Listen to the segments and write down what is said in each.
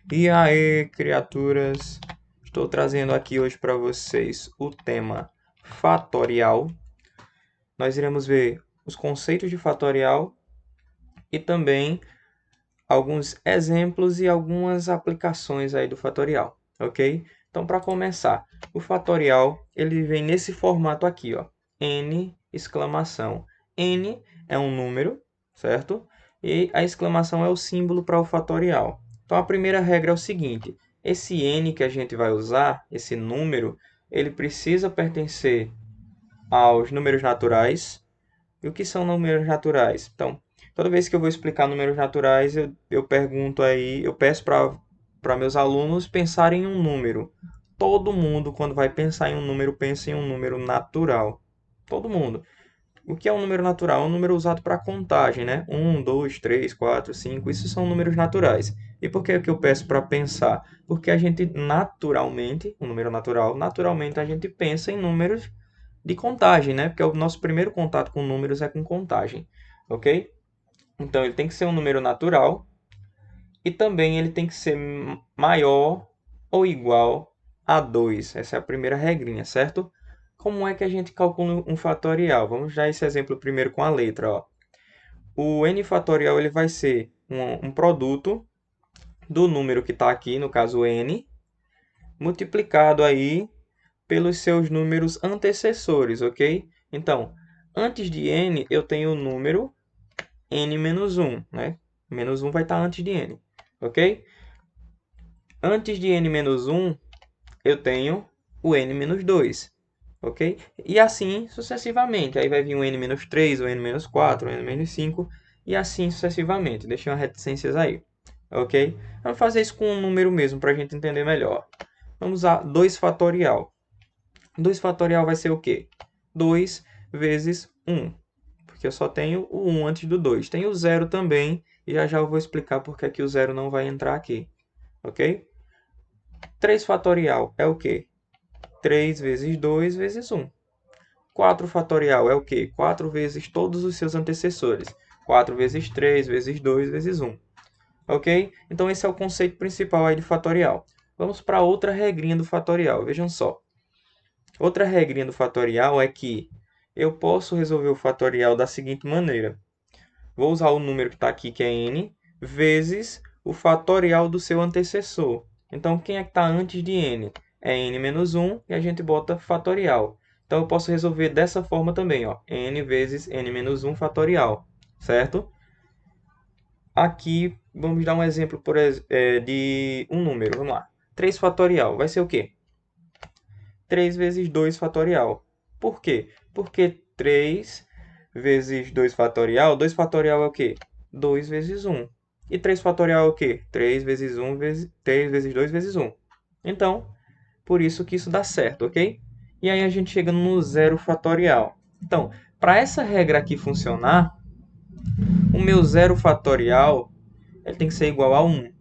E aí, criaturas, estou trazendo aqui hoje para vocês o tema fatorial. Nós iremos ver os conceitos de fatorial e também alguns exemplos e algumas aplicações aí do fatorial, ok? Então, para começar, o fatorial ele vem nesse formato aqui, ó, n exclamação. N é um número, certo? E a exclamação é o símbolo para o fatorial. Então, a primeira regra é o seguinte: esse n que a gente vai usar, esse número, ele precisa pertencer aos números naturais. E o que são números naturais? Então, toda vez que eu vou explicar números naturais, eu pergunto aí, eu peço para meus alunos pensarem em um número. Todo mundo, quando vai pensar em um número, pensa em um número natural. Todo mundo. O que é um número natural? É um número usado para contagem, né? 1, 2, 3, 4, 5, isso são números naturais. E por que é que eu peço para pensar? Porque a gente naturalmente, um número natural, naturalmente a gente pensa em números de contagem, né? Porque o nosso primeiro contato com números é com contagem, ok? Então ele tem que ser um número natural e também ele tem que ser maior ou igual a 2. Essa é a primeira regrinha, certo? Como é que a gente calcula um fatorial? Vamos dar esse exemplo primeiro com a letra, ó. O n fatorial ele vai ser um produto do número que está aqui, no caso n, multiplicado aí pelos seus números antecessores, ok? Então, antes de n, eu tenho o número n menos 1, né? Menos 1 vai estar antes de n, ok? Antes de n menos 1, eu tenho o n menos 2, ok? E assim sucessivamente. Aí vai vir o n menos 3, o n menos 4, o n menos 5, e assim sucessivamente. Deixei umas reticências aí, ok? Vamos fazer isso com um número mesmo, para a gente entender melhor. Vamos usar 2 fatorial. 2 fatorial vai ser o quê? 2 vezes 1, porque eu só tenho o 1 antes do 2. Tem o 0 também, e já já eu vou explicar porque que o 0 não vai entrar aqui, ok? 3 fatorial é o quê? 3 vezes 2 vezes 1. 4 fatorial é o quê? 4 vezes todos os seus antecessores. 4 vezes 3 vezes 2 vezes 1. Ok? Então esse é o conceito principal aí de fatorial. Vamos para outra regrinha do fatorial. Vejam só. Outra regrinha do fatorial é que eu posso resolver o fatorial da seguinte maneira. Vou usar o número que está aqui, que é n, vezes o fatorial do seu antecessor. Então, quem é que está antes de n? É n menos 1 e a gente bota fatorial. Então, eu posso resolver dessa forma também, ó, n vezes n menos 1 fatorial, certo? Aqui, vamos dar um exemplo de um número. Vamos lá. 3 fatorial vai ser o quê? 3 vezes 2 fatorial. Por quê? Porque 3 vezes 2 fatorial, 2 fatorial é o quê? 2 vezes 1. E 3 fatorial é o quê? 3 vezes 1 vezes 3 vezes 2 vezes 1. Então, por isso que isso dá certo, ok? E aí a gente chega no zero fatorial. Então, para essa regra aqui funcionar, o meu zero fatorial ele tem que ser igual a 1.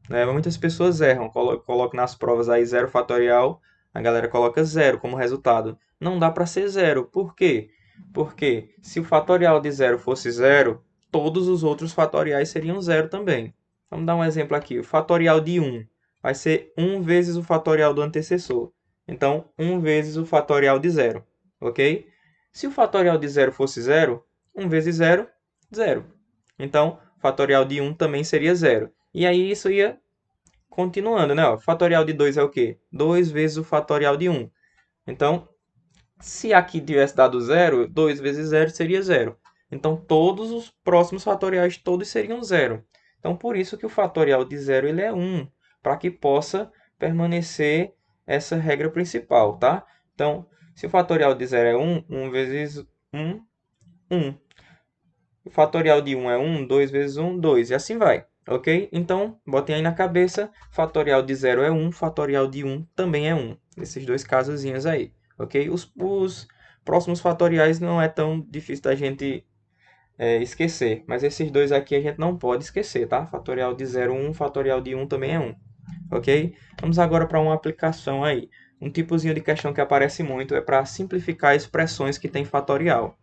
Né? Muitas pessoas erram, colocam nas provas aí zero fatorial, a galera coloca zero como resultado. Não dá para ser zero. Por quê? Porque se o fatorial de zero fosse zero, todos os outros fatoriais seriam zero também. Vamos dar um exemplo aqui. O fatorial de 1 vai ser 1 vezes o fatorial do antecessor. Então, 1 vezes o fatorial de zero. Ok? Se o fatorial de zero fosse zero, 1 vezes zero, zero. Então, o fatorial de 1 também seria zero. E aí isso ia continuando, né? Ó, fatorial de 2 é o quê? 2 vezes o fatorial de 1. Então, se aqui tivesse dado zero, 2 vezes zero seria zero. Então, todos os próximos fatoriais todos seriam zero. Então, por isso que o fatorial de zero ele é 1, para que possa permanecer essa regra principal, tá? Então, se o fatorial de zero é 1, 1 vezes 1, 1. O fatorial de 1 é 1, 2 vezes 1, 2. E assim vai, ok? Então, botem aí na cabeça, fatorial de 0 é 1, fatorial de 1 também é 1. Nesses dois casozinhos aí, ok? Os próximos fatoriais não é tão difícil da gente esquecer. Mas esses dois aqui a gente não pode esquecer, tá? Fatorial de 0, 1, fatorial de 1 também é 1, ok? Vamos agora para uma aplicação aí. Um tipozinho de questão que aparece muito é para simplificar expressões que têm fatorial.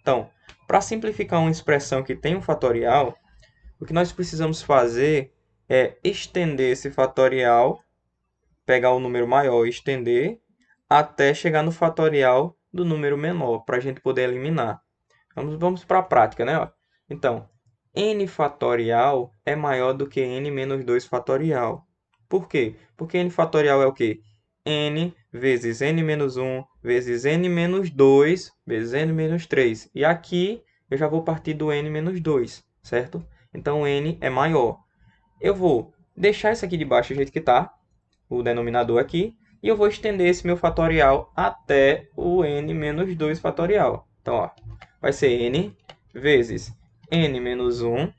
Então, para simplificar uma expressão que tem um fatorial, o que nós precisamos fazer é estender esse fatorial, pegar o número maior e estender, até chegar no fatorial do número menor, para a gente poder eliminar. Vamos para a prática, né? Então, n fatorial é maior do que n menos 2 fatorial. Por quê? Porque n fatorial é o quê? N vezes n menos 1 vezes n menos 2 vezes n menos 3. E aqui eu já vou partir do n menos 2, certo? Então, n é maior. Eu vou deixar isso aqui de baixo do jeito que está, o denominador aqui, e eu vou estender esse meu fatorial até o n menos 2 fatorial. Então, ó, vai ser n vezes n menos 1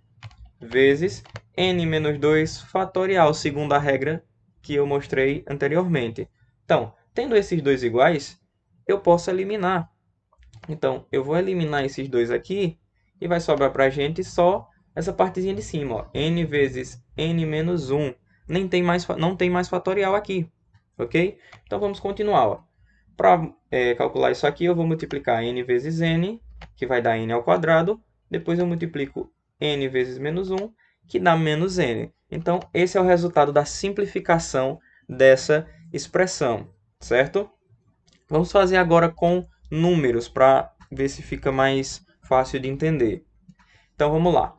vezes n menos 2 fatorial, segundo a regra que eu mostrei anteriormente. Então, tendo esses dois iguais, eu posso eliminar. Então, eu vou eliminar esses dois aqui e vai sobrar para a gente só essa partezinha de cima, ó, n vezes n menos 1. Não tem mais fatorial aqui, ok? Então, vamos continuar. Para calcular isso aqui, eu vou multiplicar n vezes n, que vai dar n ao quadrado. Depois eu multiplico n vezes menos 1, que dá menos n. Então, esse é o resultado da simplificação dessa expressão, certo? Vamos fazer agora com números para ver se fica mais fácil de entender. Então, vamos lá.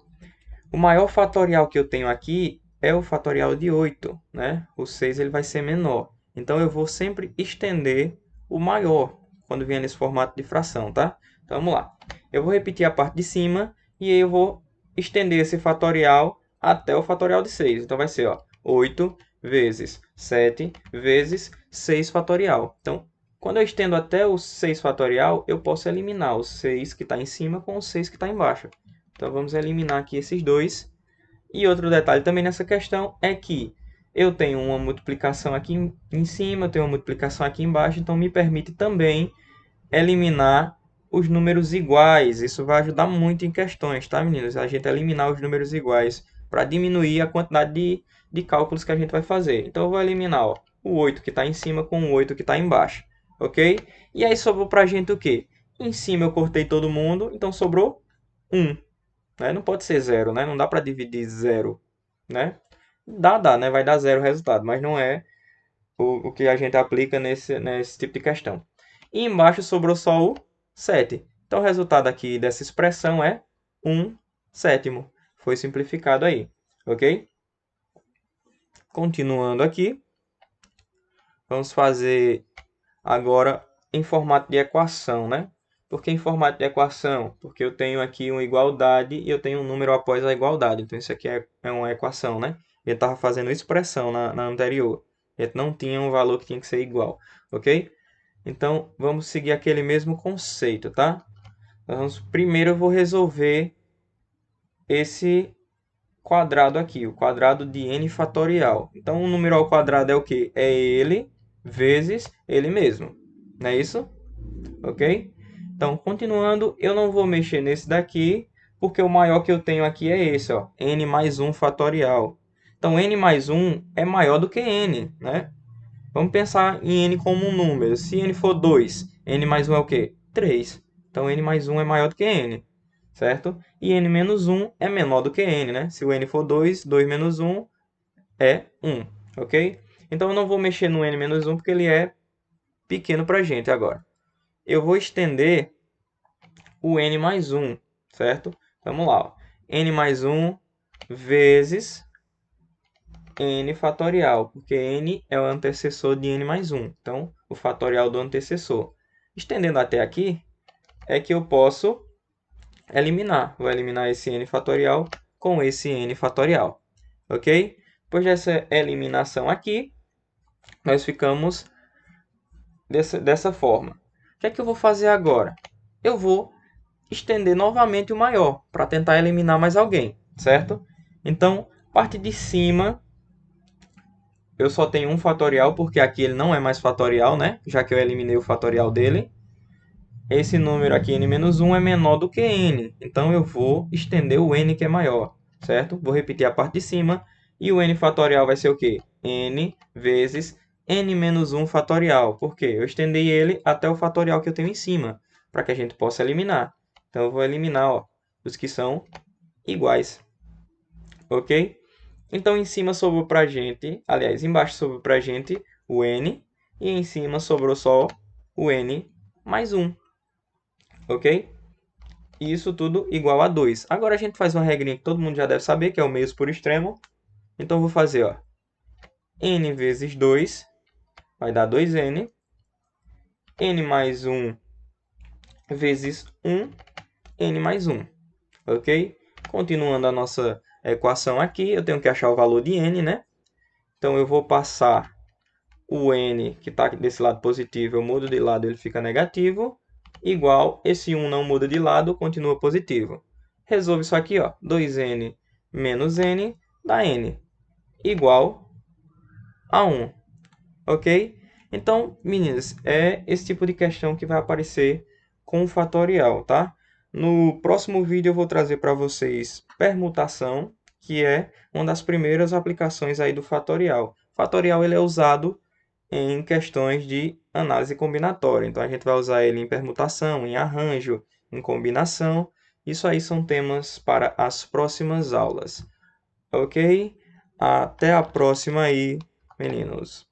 O maior fatorial que eu tenho aqui é o fatorial de 8, né? O 6 ele vai ser menor. Então, eu vou sempre estender o maior quando vier nesse formato de fração, tá? Então, vamos lá. Eu vou repetir a parte de cima e aí eu vou estender esse fatorial até o fatorial de 6. Então, vai ser 8 vezes 7 vezes 6 fatorial. Então, quando eu estendo até o 6 fatorial, eu posso eliminar o 6 que está em cima com o 6 que está embaixo. Então, vamos eliminar aqui esses dois. E outro detalhe também nessa questão é que eu tenho uma multiplicação aqui em cima, eu tenho uma multiplicação aqui embaixo, então me permite também eliminar os números iguais. Isso vai ajudar muito em questões, tá, meninos? A gente eliminar os números iguais para diminuir a quantidade de cálculos que a gente vai fazer. Então, eu vou eliminar o 8 que está em cima com o 8 que está embaixo, ok? E aí sobrou para a gente o quê? Em cima eu cortei todo mundo, então sobrou 1. Né? Não pode ser 0, né? Não dá para dividir 0, né? Dá, né? Vai dar 0 o resultado, mas não é o que a gente aplica nesse tipo de questão. E embaixo sobrou só o 7. Então, o resultado aqui dessa expressão é 1 sétimo. Foi simplificado aí, ok? Continuando aqui, vamos fazer agora em formato de equação, né? Por que em formato de equação? Porque eu tenho aqui uma igualdade e eu tenho um número após a igualdade. Então, isso aqui é uma equação, né? Eu estava fazendo expressão na anterior. A gente não tinha um valor que tinha que ser igual, ok? Então, vamos seguir aquele mesmo conceito, tá? Primeiro, eu vou resolver esse quadrado aqui, o quadrado de n fatorial. Então, o número ao quadrado é o quê? É ele vezes ele mesmo. Não é isso? Ok? Então, continuando, eu não vou mexer nesse daqui, porque o maior que eu tenho aqui é esse, ó, n mais 1 fatorial. Então, n mais 1 é maior do que n, né? Vamos pensar em n como um número. Se n for 2, n mais 1 é o quê? 3. Então, n mais 1 é maior do que n, certo? E n menos 1 é menor do que n, né? Se o n for 2, 2 menos 1 é 1, ok? Então, eu não vou mexer no n menos 1 porque ele é pequeno para a gente agora. Eu vou estender o n mais 1, certo? Vamos lá. N mais 1 vezes n fatorial, porque n é o antecessor de n mais 1. Então, o fatorial do antecessor. Estendendo até aqui, é que eu posso eliminar. Vou eliminar esse n fatorial com esse n fatorial. Ok? Depois dessa eliminação aqui, nós ficamos dessa forma. O que é que eu vou fazer agora? Eu vou estender novamente o maior, para tentar eliminar mais alguém, certo? Então, parte de cima, eu só tenho um fatorial, porque aqui ele não é mais fatorial, né? Já que eu eliminei o fatorial dele. Esse número aqui, n-1, é menor do que n. Então, eu vou estender o n que é maior, certo? Vou repetir a parte de cima. E o n fatorial vai ser o quê? N vezes n-1 fatorial. Por quê? Eu estendi ele até o fatorial que eu tenho em cima, para que a gente possa eliminar. Então, eu vou eliminar os que são iguais. Ok? Então, em cima sobrou para a gente, aliás, embaixo sobrou para a gente o n, e em cima sobrou só o n mais 1, ok? E isso tudo igual a 2. Agora a gente faz uma regrinha que todo mundo já deve saber, que é o meios por extremo. Então, eu vou fazer, ó, n vezes 2 vai dar 2n, n mais 1 vezes 1, n mais 1, ok? Continuando a nossa equação aqui, eu tenho que achar o valor de n, né? Então, eu vou passar o n, que está desse lado positivo, eu mudo de lado, ele fica negativo, igual, esse 1 não muda de lado, continua positivo. Resolvo isso aqui, ó, 2n menos n dá n, igual a 1, ok? Então, meninas, é esse tipo de questão que vai aparecer com o fatorial, tá? No próximo vídeo eu vou trazer para vocês permutação, que é uma das primeiras aplicações aí do fatorial. O fatorial ele é usado em questões de análise combinatória. Então, a gente vai usar ele em permutação, em arranjo, em combinação. Isso aí são temas para as próximas aulas. Ok? Até a próxima aí, meninos.